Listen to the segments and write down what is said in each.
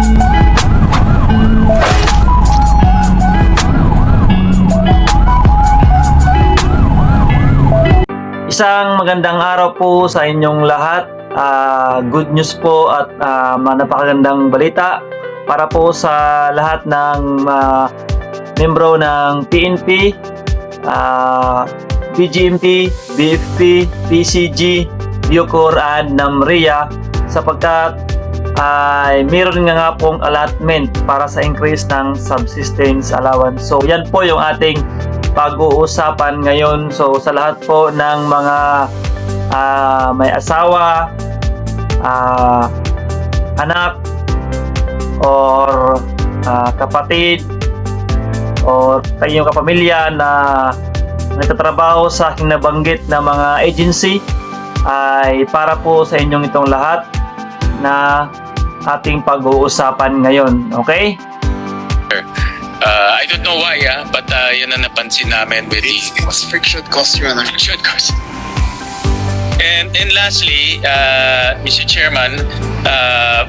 Isang magandang araw po sa inyong lahat. Good news po at napakagandang balita para po sa lahat ng membro ng PNP, BGMP, BFP, PCG, Bucor at NAMRIA, sapagkat ay meron nga pong allotment para sa increase ng subsistence allowance. So yan po yung ating pag-uusapan ngayon. So sa lahat po ng mga may asawa, anak, or kapatid, or kayong kapamilya na nagtatrabaho sa aking nabanggit na mga agency, ay para po sa inyong itong lahat na ating pag-uusapan ngayon. Okay? I don't know why, but yun ang napansin namin with the friction cost, Your Honor. friction cost. And lastly, Mr. Chairman,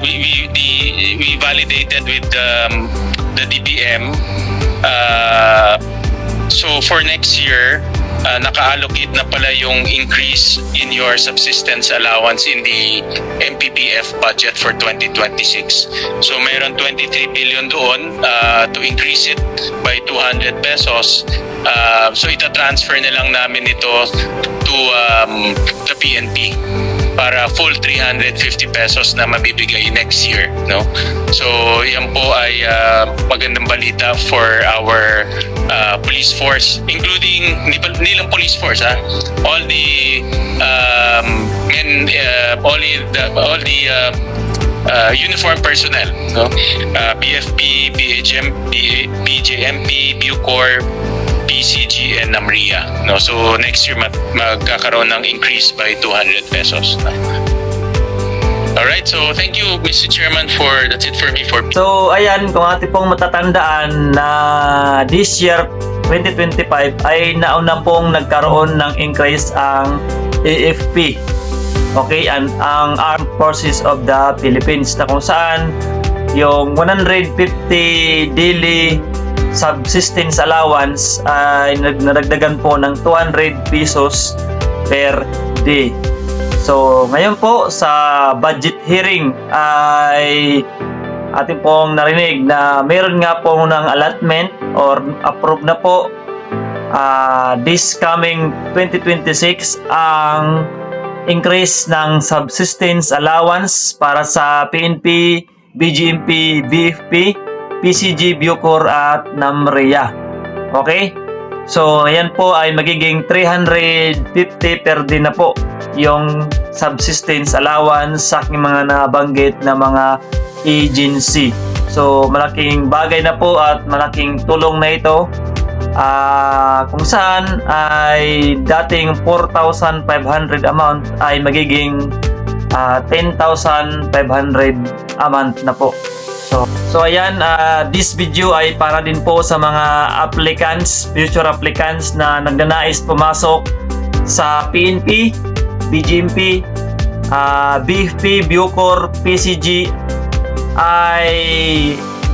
we validated with the DBM. So for next year, naka-allocate na pala yung increase in your subsistence allowance in the MPPF budget for 2026. So mayroon 23 billion doon to increase it by 200 pesos. So ita-transfer na lang namin ito to the PNP para full 350 pesos na mabibigay next year, no? So yan po ay magandang balita for our police force, including nilang police force, all the men, all the uniform personnel, no? BFP, BJMP, Bucor, PCG and NAMRIA, no? So next year magkakaroon ng increase by 200 pesos. Alright, so thank you, Mr. Chairman, that's it for me. So ayan, kung ating pong matatandaan na this year 2025 ay nauna pong nagkaroon ng increase ang AFP, okay, and ang Armed Forces of the Philippines, na kung saan yung 150 daily subsistence allowance ay nadagdagan po ng 200 pesos per day. So ngayon po sa budget hearing ay ating pong narinig na meron nga po ng allotment or approve na po this coming 2026 ang increase ng subsistence allowance para sa PNP, BGMP, BFP, PCG, Bucor at NAMRIA. Okay? So ayan po ay magiging 350 per day na po yung subsistence allowance sa aking mga nabanggit na mga agency. So malaking bagay na po at malaking tulong na ito, kung saan ay dating 4,500 amount ay magiging 10,500 a month na po. So ayan, this video ay para din po sa mga applicants, future applicants na nagnanais pumasok sa PNP, BGMP, BFP, Bucor, PCG. Ay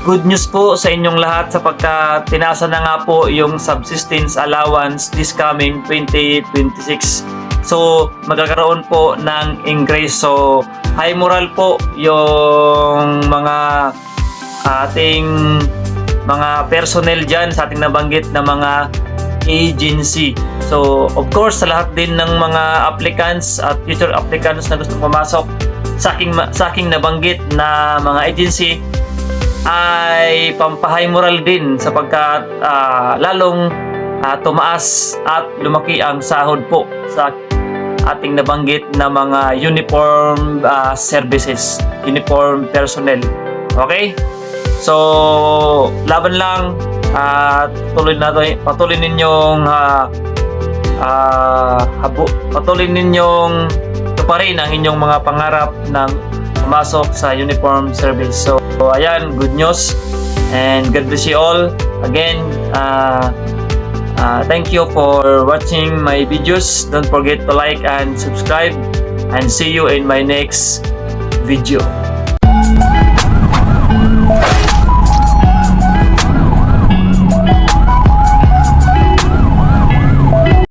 good news po sa inyong lahat sapagkat tinasa na nga po yung subsistence allowance this coming 2026. So magkakaroon po ng increase. So high moral po yung mga ating mga personnel dyan sa ating nabanggit na mga agency. So of course sa lahat din ng mga applicants at future applicants na gustong pumasok sa aking nabanggit na mga agency ay pampahay moral din sapagkat lalong tumaas at lumaki ang sahod po sa ating nabanggit na mga uniform services, uniform personnel. Okay? So laban lang at patuloy ninyong patuloy ninyong tuparin ang inyong mga pangarap ng pumasok sa uniform service. So ayan, good news and God bless you all. Again, thank you for watching my videos. Don't forget to like and subscribe, and see you in my next video.